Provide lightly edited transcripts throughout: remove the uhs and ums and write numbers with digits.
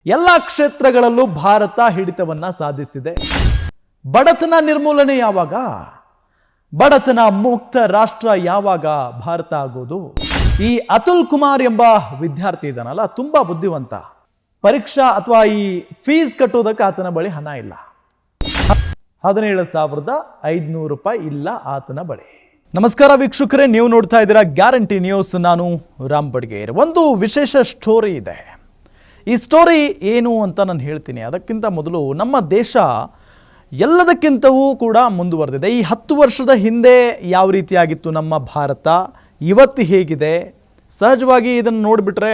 ಎಲ್ಲ ಕ್ಷೇತ್ರಗಳಲ್ಲೂ ಭಾರತ ಹಿಡಿತವನ್ನ ಸಾಧಿಸಿದೆ. ಬಡತನ ನಿರ್ಮೂಲನೆ ಯಾವಾಗ, ಬಡತನ ಮುಕ್ತ ರಾಷ್ಟ್ರ ಯಾವಾಗ ಭಾರತ ಆಗೋದು? ಈ ಅತುಲ್ ಕುಮಾರ್ ಎಂಬ ವಿದ್ಯಾರ್ಥಿ ಇದ್ದಾನಲ್ಲ, ತುಂಬಾ ಬುದ್ಧಿವಂತ. ಪರೀಕ್ಷಾ ಅಥವಾ ಈ ಫೀಸ್ ಕಟ್ಟೋದಕ್ಕೆ ಆತನ ಬಳಿ ಹಣ ಇಲ್ಲ. 17,500 ರೂಪಾಯಿ ಇಲ್ಲ ಆತನ ಬಳಿ. ನಮಸ್ಕಾರ ವೀಕ್ಷಕರೇ, ನೀವು ನೋಡ್ತಾ ಇದ್ದೀರಾ ಗ್ಯಾರಂಟಿ ನ್ಯೂಸ್. ನಾನು ರಾಮ್ ಬಡ್ಗೇರ್. ಒಂದು ವಿಶೇಷ ಸ್ಟೋರಿ ಇದೆ. ಈ ಸ್ಟೋರಿ ಏನು ಅಂತ ನಾನು ಹೇಳ್ತೀನಿ. ಅದಕ್ಕಿಂತ ಮೊದಲು ನಮ್ಮ ದೇಶ ಎಲ್ಲದಕ್ಕಿಂತವೂ ಕೂಡ ಮುಂದುವರೆದಿದೆ. ಈ 10 ವರ್ಷದ ಹಿಂದೆ ಯಾವ ರೀತಿಯಾಗಿತ್ತು ನಮ್ಮ ಭಾರತ, ಇವತ್ತು ಹೇಗಿದೆ? ಸಹಜವಾಗಿ ಇದನ್ನು ನೋಡಿಬಿಟ್ರೆ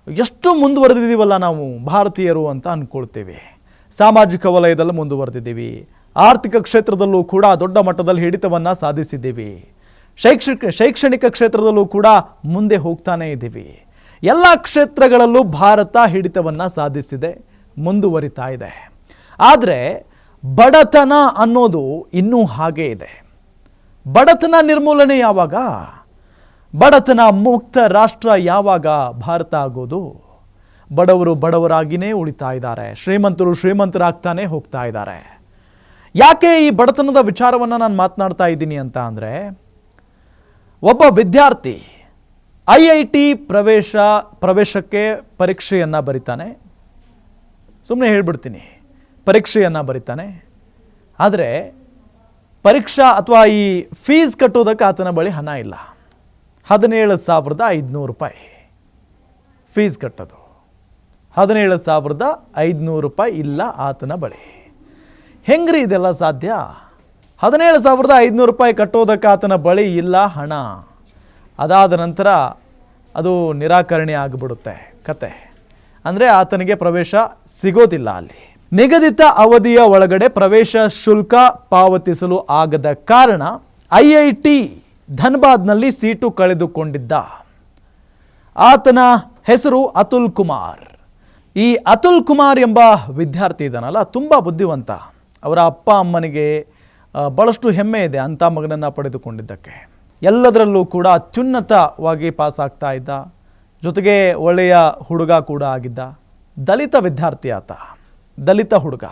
ಎಷ್ಟು ಮುಂದುವರೆದಿದ್ದೀವಲ್ಲ ನಾವು ಭಾರತೀಯರು ಅಂತ ಅಂದ್ಕೊಳ್ತೇವೆ. ಸಾಮಾಜಿಕ ವಲಯದಲ್ಲಿ ಮುಂದುವರೆದಿದ್ದೀವಿ, ಆರ್ಥಿಕ ಕ್ಷೇತ್ರದಲ್ಲೂ ಕೂಡ ದೊಡ್ಡ ಮಟ್ಟದಲ್ಲಿ ಹಿಡಿತವನ್ನು ಸಾಧಿಸಿದ್ದೀವಿ, ಶೈಕ್ಷಣಿಕ ಕ್ಷೇತ್ರದಲ್ಲೂ ಕೂಡ ಮುಂದೆ ಹೋಗ್ತಾನೇ ಇದ್ದೀವಿ. ಎಲ್ಲ ಕ್ಷೇತ್ರಗಳಲ್ಲೂ ಭಾರತ ಹಿಡಿತವನ್ನು ಸಾಧಿಸಿದೆ, ಮುಂದುವರಿತಾ ಇದೆ. ಆದರೆ ಬಡತನ ಅನ್ನೋದು ಇನ್ನೂ ಹಾಗೇ ಇದೆ. ಬಡತನ ನಿರ್ಮೂಲನೆ ಯಾವಾಗ, ಬಡತನ ಮುಕ್ತ ರಾಷ್ಟ್ರ ಯಾವಾಗ ಭಾರತ ಆಗೋದು? ಬಡವರು ಬಡವರಾಗಿಯೇ ಉಳಿತಾ ಇದ್ದಾರೆ, ಶ್ರೀಮಂತರು ಶ್ರೀಮಂತರಾಗ್ತಾನೆ ಹೋಗ್ತಾ ಇದ್ದಾರೆ. ಯಾಕೆ ಈ ಬಡತನದ ವಿಚಾರವನ್ನು ನಾನು ಮಾತನಾಡ್ತಾ ಇದ್ದೀನಿ ಅಂತ ಅಂದರೆ, ಒಬ್ಬ ವಿದ್ಯಾರ್ಥಿ IIT ಪ್ರವೇಶಕ್ಕೆ ಪರೀಕ್ಷೆಯನ್ನು ಬರಿತಾನೆ. ಸುಮ್ಮನೆ ಹೇಳ್ಬಿಡ್ತೀನಿ, ಪರೀಕ್ಷೆಯನ್ನು ಬರಿತಾನೆ. ಆದರೆ ಪರೀಕ್ಷಾ ಅಥವಾ ಈ ಫೀಸ್ ಕಟ್ಟೋದಕ್ಕೆ ಆತನ ಬಳಿ ಹಣ ಇಲ್ಲ. 17,500 ರೂಪಾಯಿ ಫೀಸ್ ಕಟ್ಟೋದು. 17,500 ರೂಪಾಯಿ ಇಲ್ಲ ಆತನ ಬಳಿ. ಹೆಂಗ್ರಿ ಇದೆಲ್ಲ ಸಾಧ್ಯ? 17,500 ರೂಪಾಯಿ ಕಟ್ಟೋದಕ್ಕೆ ಆತನ ಬಳಿ ಇಲ್ಲ ಹಣ. ಅದಾದ ನಂತರ ಅದು ನಿರಾಕರಣೆ ಆಗಿಬಿಡುತ್ತೆ ಕತೆ. ಅಂದರೆ ಆತನಿಗೆ ಪ್ರವೇಶ ಸಿಗೋದಿಲ್ಲ. ಅಲ್ಲಿ ನಿಗದಿತ ಅವಧಿಯ ಒಳಗಡೆ ಪ್ರವೇಶ ಶುಲ್ಕ ಪಾವತಿಸಲು ಆಗದ ಕಾರಣ IIT ಧನ್ಬಾದ್ನಲ್ಲಿ ಸೀಟು ಕಳೆದುಕೊಂಡಿದ್ದ. ಆತನ ಹೆಸರು ಅತುಲ್ ಕುಮಾರ್. ಈ ಅತುಲ್ ಕುಮಾರ್ ಎಂಬ ವಿದ್ಯಾರ್ಥಿ ಇದ್ದಾನಲ್ಲ, ತುಂಬ ಬುದ್ಧಿವಂತ. ಅವರ ಅಪ್ಪ ಅಮ್ಮನಿಗೆ ಭಾಳಷ್ಟು ಹೆಮ್ಮೆ ಇದೆ ಅಂಥ ಮಗನನ್ನು ಪಡೆದುಕೊಂಡಿದ್ದಕ್ಕೆ. ಎಲ್ಲದರಲ್ಲೂ ಕೂಡ ಅತ್ಯುನ್ನತವಾಗಿ ಪಾಸ್ ಆಗ್ತಾ ಇದ್ದ, ಜೊತೆಗೆ ಒಳ್ಳೆಯ ಹುಡುಗ ಕೂಡ ಆಗಿದ್ದ. ದಲಿತ ವಿದ್ಯಾರ್ಥಿ ಆತ, ದಲಿತ ಹುಡುಗ.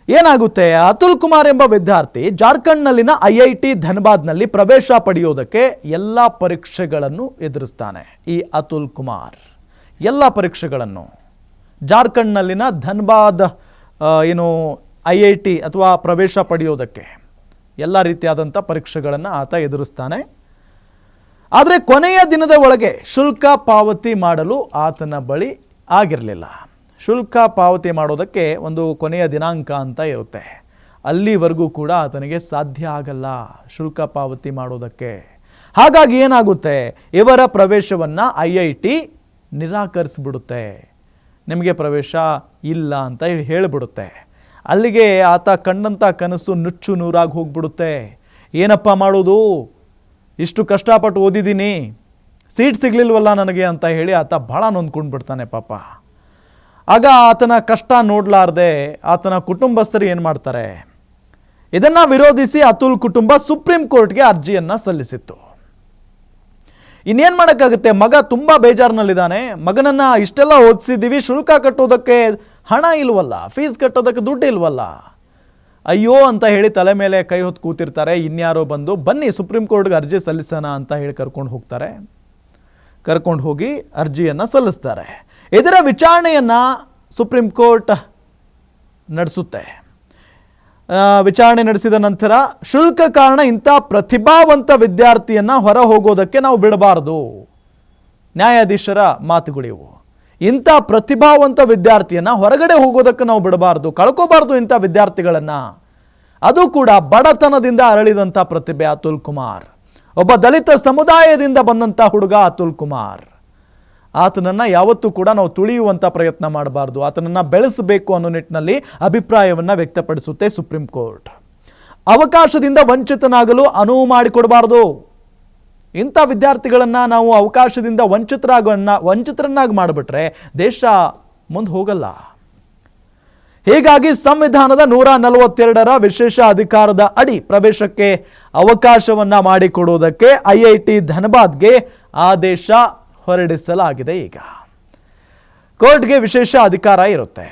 ಏನಾಗುತ್ತೆ, ಅತುಲ್ ಕುಮಾರ್ ಎಂಬ ವಿದ್ಯಾರ್ಥಿ ಜಾರ್ಖಂಡ್ನಲ್ಲಿನ IIT ಧನ್ಬಾದ್ನಲ್ಲಿ ಪ್ರವೇಶ ಪಡೆಯೋದಕ್ಕೆ ಎಲ್ಲ ಪರೀಕ್ಷೆಗಳನ್ನು ಎದುರಿಸ್ತಾನೆ. ಈ ಅತುಲ್ ಕುಮಾರ್ ಎಲ್ಲ ಪರೀಕ್ಷೆಗಳನ್ನು ಜಾರ್ಖಂಡ್ನಲ್ಲಿನ ಧನ್ಬಾದ್ ಏನು IIT ಅಥವಾ ಪ್ರವೇಶ ಪಡೆಯೋದಕ್ಕೆ ಎಲ್ಲ ರೀತಿಯಾದಂಥ ಪರೀಕ್ಷೆಗಳನ್ನು ಆತ ಎದುರಿಸ್ತಾನೆ. ಆದರೆ ಕೊನೆಯ ದಿನದ ಒಳಗೆ ಶುಲ್ಕ ಪಾವತಿ ಮಾಡಲು ಆತನ ಬಳಿ ಆಗಿರಲಿಲ್ಲ. ಶುಲ್ಕ ಪಾವತಿ ಮಾಡೋದಕ್ಕೆ ಒಂದು ಕೊನೆಯ ದಿನಾಂಕ ಅಂತ ಇರುತ್ತೆ. ಅಲ್ಲಿವರೆಗೂ ಕೂಡ ಆತನಿಗೆ ಸಾಧ್ಯ ಆಗಲ್ಲ ಶುಲ್ಕ ಪಾವತಿ ಮಾಡೋದಕ್ಕೆ. ಹಾಗಾಗಿ ಏನಾಗುತ್ತೆ, ಇವರ ಪ್ರವೇಶವನ್ನು IIT ನಿರಾಕರಿಸಿಬಿಡುತ್ತೆ. ನಿಮಗೆ ಪ್ರವೇಶ ಇಲ್ಲ ಅಂತ ಹೇಳಿಬಿಡುತ್ತೆ. ಅಲ್ಲಿಗೆ ಆತ ಕಂಡಂಥ ಕನಸು ನುಚ್ಚು ನೂರಾಗಿ ಹೋಗ್ಬಿಡುತ್ತೆ. ಏನಪ್ಪ ಮಾಡೋದು, ಇಷ್ಟು ಕಷ್ಟಪಟ್ಟು ಓದಿದ್ದೀನಿ, ಸೀಟ್ ಸಿಗಲಿಲ್ವಲ್ಲ ನನಗೆ ಅಂತ ಹೇಳಿ ಆತ ಭಾಳ ನೊಂದ್ಕೊಂಡು ಬಿಡ್ತಾನೆ ಪಾಪ. ಆಗ ಆತನ ಕಷ್ಟ ನೋಡಲಾರ್ದೆ ಆತನ ಕುಟುಂಬಸ್ಥರು ಏನು ಮಾಡ್ತಾರೆ, ಇದನ್ನು ವಿರೋಧಿಸಿ ಅತುಲ್ ಕುಟುಂಬ ಸುಪ್ರೀಂ ಕೋರ್ಟ್ಗೆ ಅರ್ಜಿಯನ್ನು ಸಲ್ಲಿಸಿತ್ತು. ಇನ್ನೇನು ಮಾಡೋಕ್ಕಾಗುತ್ತೆ, ಮಗ ತುಂಬ ಬೇಜಾರಿನಲ್ಲಿದ್ದಾನೆ. ಮಗನನ್ನು ಇಷ್ಟೆಲ್ಲ ಓದಿಸಿದ್ದೀವಿ, ಶುಲ್ಕ ಕಟ್ಟೋದಕ್ಕೆ ಹಣ ಇಲ್ವಲ್ಲ, ಫೀಸ್ ಕಟ್ಟೋದಕ್ಕೆ ದುಡ್ಡು ಇಲ್ವಲ್ಲ, ಅಯ್ಯೋ ಅಂತ ಹೇಳಿ ತಲೆ ಮೇಲೆ ಕೈ ಹೊತ್ತು ಕೂತಿರ್ತಾರೆ. ಇನ್ಯಾರೋ ಬಂದು ಬನ್ನಿ ಸುಪ್ರೀಂ ಕೋರ್ಟ್ಗೆ ಅರ್ಜಿ ಸಲ್ಲಿಸೋಣ ಅಂತ ಹೇಳಿ ಕರ್ಕೊಂಡು ಹೋಗ್ತಾರೆ. ಕರ್ಕೊಂಡು ಹೋಗಿ ಅರ್ಜಿಯನ್ನು ಸಲ್ಲಿಸ್ತಾರೆ. ಇದರ ವಿಚಾರಣೆಯನ್ನು ಸುಪ್ರೀಂ ಕೋರ್ಟ್ ನಡೆಸುತ್ತೆ. ವಿಚಾರಣೆ ನಡೆಸಿದ ನಂತರ ಶುಲ್ಕ ಕಾರಣ ಇಂಥ ಪ್ರತಿಭಾವಂತ ವಿದ್ಯಾರ್ಥಿಯನ್ನು ಹೊರ ಹೋಗೋದಕ್ಕೆ ನಾವು ಬಿಡಬಾರ್ದು. ನ್ಯಾಯಾಧೀಶರ ಮಾತುಗಳಿವು. ಇಂಥ ಪ್ರತಿಭಾವಂತ ವಿದ್ಯಾರ್ಥಿಯನ್ನು ಹೊರಗಡೆ ಹೋಗೋದಕ್ಕೆ ನಾವು ಬಿಡಬಾರ್ದು, ಕಳ್ಕೋಬಾರ್ದು ಇಂಥ ವಿದ್ಯಾರ್ಥಿಗಳನ್ನು. ಅದು ಕೂಡ ಬಡತನದಿಂದ ಅರಳಿದಂಥ ಪ್ರತಿಭೆ ಅತುಲ್ ಕುಮಾರ್. ಒಬ್ಬ ದಲಿತ ಸಮುದಾಯದಿಂದ ಬಂದಂಥ ಹುಡುಗ ಅತುಲ್ ಕುಮಾರ್. ಆತನನ್ನು ಯಾವತ್ತೂ ಕೂಡ ನಾವು ತುಳಿಯುವಂಥ ಪ್ರಯತ್ನ ಮಾಡಬಾರ್ದು, ಆತನನ್ನು ಬೆಳೆಸಬೇಕು ಅನ್ನೋ ನಿಟ್ಟಿನಲ್ಲಿ ಅಭಿಪ್ರಾಯವನ್ನು ವ್ಯಕ್ತಪಡಿಸುತ್ತೆ ಸುಪ್ರೀಂ ಕೋರ್ಟ್. ಅವಕಾಶದಿಂದ ವಂಚಿತನಾಗಲು ಅನುವು ಮಾಡಿಕೊಡಬಾರ್ದು. ಇಂಥ ವಿದ್ಯಾರ್ಥಿಗಳನ್ನು ನಾವು ಅವಕಾಶದಿಂದ ವಂಚಿತರನ್ನಾಗಿ ಮಾಡಿಬಿಟ್ರೆ ದೇಶ ಮುಂದೆ ಹೋಗಲ್ಲ. ಹೀಗಾಗಿ ಸಂವಿಧಾನದ 142ರ ವಿಶೇಷ ಅಧಿಕಾರದ ಅಡಿ ಪ್ರವೇಶಕ್ಕೆ ಅವಕಾಶವನ್ನು ಮಾಡಿಕೊಡುವುದಕ್ಕೆ IIT ಧನ್ಬಾದ್ಗೆ ಆದೇಶ ಹೊರಡಿಸಲಾಗಿದೆ. ಈಗ ಕೋರ್ಟ್ಗೆ ವಿಶೇಷ ಅಧಿಕಾರ ಇರುತ್ತೆ.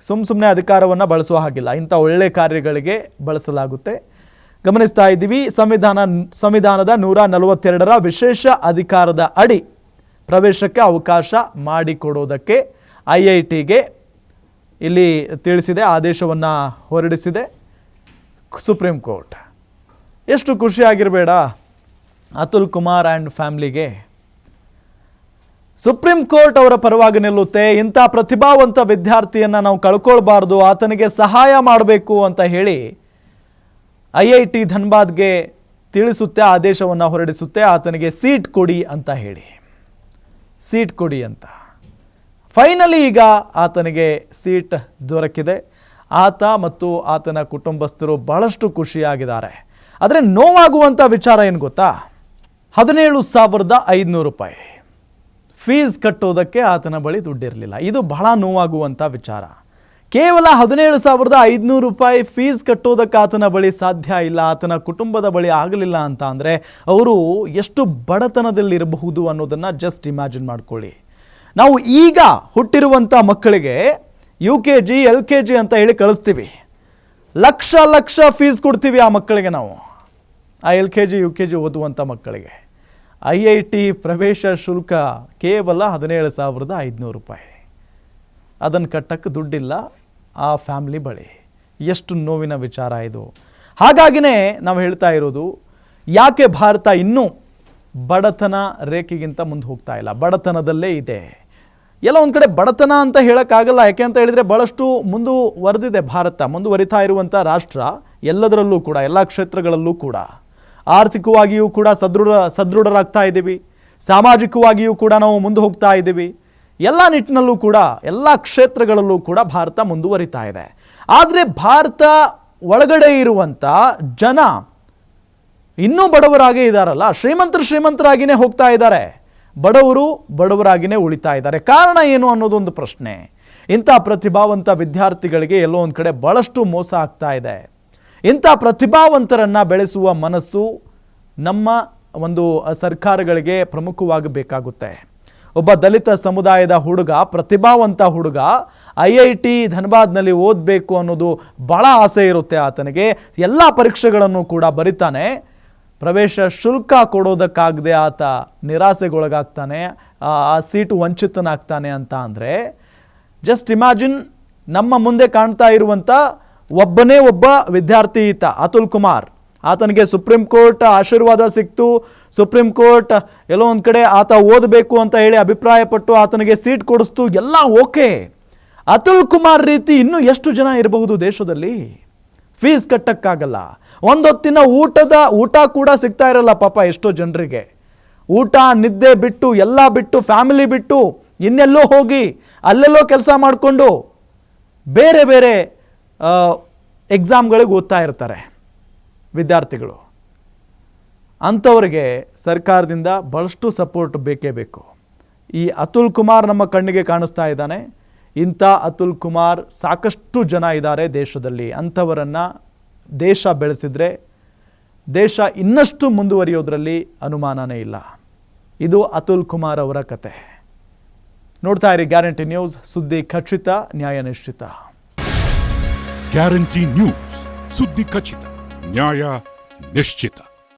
ಸುಮ್ಮನೆ ಅಧಿಕಾರವನ್ನು ಬಳಸುವ ಹಾಗಿಲ್ಲ, ಇಂಥ ಒಳ್ಳೆ ಕಾರ್ಯಗಳಿಗೆ ಬಳಸಲಾಗುತ್ತೆ. ಗಮನಿಸ್ತಾ ಇದ್ದೀವಿ, ಸಂವಿಧಾನದ 142ರ ವಿಶೇಷ ಅಧಿಕಾರದ ಅಡಿ ಪ್ರವೇಶಕ್ಕೆ ಅವಕಾಶ ಮಾಡಿಕೊಡೋದಕ್ಕೆ IITಗೆ ಇಲ್ಲಿ ತಿಳಿಸಿದೆ, ಆದೇಶವನ್ನು ಹೊರಡಿಸಿದೆ ಸುಪ್ರೀಂ ಕೋರ್ಟ್. ಎಷ್ಟು ಖುಷಿಯಾಗಿರಬೇಡ ಅತುಲ್ ಕುಮಾರ್ ಆ್ಯಂಡ್ ಫ್ಯಾಮ್ಲಿಗೆ. ಸುಪ್ರೀಂ ಕೋರ್ಟ್ ಅವರ ಪರವಾಗಿ ನಿಲ್ಲುತ್ತೆ. ಇಂಥ ಪ್ರತಿಭಾವಂತ ವಿದ್ಯಾರ್ಥಿಯನ್ನು ನಾವು ಕಳ್ಕೊಳ್ಬಾರ್ದು, ಆತನಿಗೆ ಸಹಾಯ ಮಾಡಬೇಕು ಅಂತ ಹೇಳಿ IIT ಧನ್ಬಾದ್ಗೆ ತಿಳಿಸುತ್ತೆ, ಆದೇಶವನ್ನು ಹೊರಡಿಸುತ್ತೆ. ಆತನಿಗೆ ಸೀಟ್ ಕೊಡಿ ಅಂತ ಹೇಳಿ, ಸೀಟ್ ಕೊಡಿ ಅಂತ. ಫೈನಲಿ ಈಗ ಆತನಿಗೆ ಸೀಟ್ ದೊರಕಿದೆ. ಆತ ಮತ್ತು ಆತನ ಕುಟುಂಬಸ್ಥರು ಬಹಳಷ್ಟು ಖುಷಿಯಾಗಿದ್ದಾರೆ. ಆದರೆ ನೋವಾಗುವಂಥ ವಿಚಾರ ಏನು ಗೊತ್ತಾ? 17,500 ರೂಪಾಯಿ ಫೀಸ್ ಕಟ್ಟೋದಕ್ಕೆ ಆತನ ಬಳಿ ದುಡ್ಡಿರಲಿಲ್ಲ. ಇದು ಬಹಳ ನೋವಾಗುವಂಥ ವಿಚಾರ. ಕೇವಲ 17,500 ರೂಪಾಯಿ ಫೀಸ್ ಕಟ್ಟೋದಕ್ಕೆ ಆತನ ಬಳಿ ಸಾಧ್ಯ ಇಲ್ಲ, ಆತನ ಕುಟುಂಬದ ಬಳಿ ಆಗಲಿಲ್ಲ ಅಂತ ಅಂದರೆ ಅವರು ಎಷ್ಟು ಬಡತನದಲ್ಲಿರಬಹುದು ಅನ್ನೋದನ್ನು ಜಸ್ಟ್ ಇಮ್ಯಾಜಿನ್ ಮಾಡ್ಕೊಳ್ಳಿ. ನಾವು ಈಗ ಹುಟ್ಟಿರುವಂಥ ಮಕ್ಕಳಿಗೆ UKG LKG ಅಂತ ಹೇಳಿ ಕಳಿಸ್ತೀವಿ, ಲಕ್ಷ ಫೀಸ್ ಕೊಡ್ತೀವಿ ಆ ಮಕ್ಕಳಿಗೆ ನಾವು, ಆ LKG UKG ಓದುವಂಥ ಮಕ್ಕಳಿಗೆ. IIT ಪ್ರವೇಶ ಶುಲ್ಕ ಕೇವಲ 17,500 ರೂಪಾಯಿ. ಅದನ್ನು ಕಟ್ಟಕ್ಕೆ ದುಡ್ಡಿಲ್ಲ ಆ ಫ್ಯಾಮ್ಲಿ ಬಳಿ. ಎಷ್ಟು ನೋವಿನ ವಿಚಾರ ಇದು. ಹಾಗಾಗಿನೇ ನಾವು ಹೇಳ್ತಾ ಇರೋದು, ಯಾಕೆ ಭಾರತ ಇನ್ನೂ ಬಡತನ ರೇಖೆಗಿಂತ ಮುಂದೆ ಹೋಗ್ತಾ ಇಲ್ಲ, ಬಡತನದಲ್ಲೇ ಇದೆ. ಎಲ್ಲ ಒಂದು ಕಡೆ ಬಡತನ ಅಂತ ಹೇಳೋಕ್ಕಾಗಲ್ಲ, ಯಾಕೆ ಅಂತ ಹೇಳಿದರೆ ಭಾಳಷ್ಟು ಮುಂದುವರೆದಿದೆ ಭಾರತ, ಮುಂದುವರಿತಾ ಇರುವಂಥ ರಾಷ್ಟ್ರ. ಎಲ್ಲದರಲ್ಲೂ ಕೂಡ, ಎಲ್ಲ ಕ್ಷೇತ್ರಗಳಲ್ಲೂ ಕೂಡ ಆರ್ಥಿಕವಾಗಿಯೂ ಕೂಡ ಸದೃಢರಾಗ್ತಾ ಇದ್ದೀವಿ, ಸಾಮಾಜಿಕವಾಗಿಯೂ ಕೂಡ ನಾವು ಮುಂದೆ ಹೋಗ್ತಾ ಇದ್ದೀವಿ. ಎಲ್ಲ ನಿಟ್ಟಿನಲ್ಲೂ ಕೂಡ, ಎಲ್ಲ ಕ್ಷೇತ್ರಗಳಲ್ಲೂ ಕೂಡ ಭಾರತ ಮುಂದುವರಿತಾ ಇದೆ. ಆದರೆ ಭಾರತ ಒಳಗಡೆ ಇರುವಂಥ ಜನ ಇನ್ನೂ ಬಡವರಾಗೇ ಇದ್ದಾರಲ್ಲ, ಶ್ರೀಮಂತರಾಗಿಯೇ ಹೋಗ್ತಾ ಇದ್ದಾರೆ, ಬಡವರಾಗಿಯೇ ಉಳಿತಾ ಇದ್ದಾರೆ. ಕಾರಣ ಏನು ಅನ್ನೋದೊಂದು ಪ್ರಶ್ನೆ. ಇಂಥ ಪ್ರತಿಭಾವಂತ ವಿದ್ಯಾರ್ಥಿಗಳಿಗೆ ಎಲ್ಲೋ ಒಂದು ಕಡೆ ಭಾಳಷ್ಟು ಮೋಸ ಆಗ್ತಾ ಇದೆ. ಇಂಥ ಪ್ರತಿಭಾವಂತರನ್ನು ಬೆಳೆಸುವ ಮನಸ್ಸು ನಮ್ಮ ಒಂದು ಸರ್ಕಾರಗಳಿಗೆ ಪ್ರಮುಖವಾಗಿ ಬೇಕಾಗುತ್ತೆ. ಒಬ್ಬ ದಲಿತ ಸಮುದಾಯದ ಹುಡುಗ, ಪ್ರತಿಭಾವಂತ ಹುಡುಗ IIT ಧನ್ಬಾದ್ನಲ್ಲಿ ಓದಬೇಕು ಅನ್ನೋದು ಭಾಳ ಆಸೆ ಇರುತ್ತೆ ಆತನಿಗೆ. ಎಲ್ಲ ಪರೀಕ್ಷೆಗಳನ್ನು ಕೂಡ ಬರಿತಾನೆ, ಪ್ರವೇಶ ಶುಲ್ಕ ಕೊಡೋದಕ್ಕಾಗದೆ ಆತ ನಿರಾಸೆಗೊಳಗಾಗ್ತಾನೆ, ಆ ಸೀಟು ವಂಚಿತನಾಗ್ತಾನೆ ಅಂತ ಅಂದರೆ ಜಸ್ಟ್ ಇಮ್ಯಾಜಿನ್. ನಮ್ಮ ಮುಂದೆ ಕಾಣ್ತಾ ಇರುವಂಥ ಒಬ್ಬನೇ ಒಬ್ಬ ವಿದ್ಯಾರ್ಥಿ ಈತ ಅತುಲ್ ಕುಮಾರ್. ಆತನಿಗೆ ಸುಪ್ರೀಂ ಕೋರ್ಟ್ ಆಶೀರ್ವಾದ ಸಿಕ್ತು, ಸುಪ್ರೀಂ ಕೋರ್ಟ್ ಎಲ್ಲೋ ಒಂದು ಕಡೆ ಆತ ಓದಬೇಕು ಅಂತ ಹೇಳಿ ಅಭಿಪ್ರಾಯಪಟ್ಟು ಆತನಿಗೆ ಸೀಟ್ ಕೊಡಿಸ್ತು, ಎಲ್ಲ ಓಕೆ. ಅತುಲ್ ಕುಮಾರ್ ರೀತಿ ಇನ್ನೂ ಎಷ್ಟು ಜನ ಇರಬಹುದು ದೇಶದಲ್ಲಿ? ಫೀಸ್ ಕಟ್ಟಕ್ಕಾಗಲ್ಲ, ಒಂದೊತ್ತಿನ ಊಟ ಕೂಡ ಸಿಗ್ತಾ ಇರಲ್ಲ ಪಾಪ ಎಷ್ಟೋ ಜನರಿಗೆ. ಊಟ ನಿದ್ದೆ ಬಿಟ್ಟು, ಎಲ್ಲ ಬಿಟ್ಟು, ಫ್ಯಾಮಿಲಿ ಬಿಟ್ಟು ಇನ್ನೆಲ್ಲೋ ಹೋಗಿ ಅಲ್ಲೆಲ್ಲೋ ಕೆಲಸ ಮಾಡಿಕೊಂಡು ಬೇರೆ ಬೇರೆ ಎಕ್ಸಾಮ್ಗಳಿಗೆ ಓದ್ತಾ ಇರ್ತಾರೆ ವಿದ್ಯಾರ್ಥಿಗಳು. ಅಂಥವ್ರಿಗೆ ಸರ್ಕಾರದಿಂದ ಭಾಳಷ್ಟು ಸಪೋರ್ಟ್ ಬೇಕೇ ಬೇಕು. ಈ ಅತುಲ್ ಕುಮಾರ್ ನಮ್ಮ ಕಣ್ಣಿಗೆ ಕಾಣಿಸ್ತಾ ಇದ್ದಾನೆ. ಇಂಥ ಅತುಲ್ ಕುಮಾರ್ ಸಾಕಷ್ಟು ಜನ ಇದ್ದಾರೆ ದೇಶದಲ್ಲಿ. ಅಂಥವರನ್ನು ದೇಶ ಬೆಳೆಸಿದರೆ ದೇಶ ಇನ್ನಷ್ಟು ಮುಂದುವರಿಯೋದ್ರಲ್ಲಿ ಅನುಮಾನನೇ ಇಲ್ಲ. ಇದು ಅತುಲ್ ಕುಮಾರ್ ಅವರ ಕತೆ. ನೋಡ್ತಾ ಇರಿ ಗ್ಯಾರಂಟಿ ನ್ಯೂಸ್, ಸುದ್ದಿ ಖಚಿತ, ನ್ಯಾಯ ನಿಶ್ಚಿತ. ಗ್ಯಾರಂಟಿ ನ್ಯೂಸ್, ಸುದ್ದಿ ಖಚಿತ, ನ್ಯಾಯ ನಿಶ್ಚಿತ.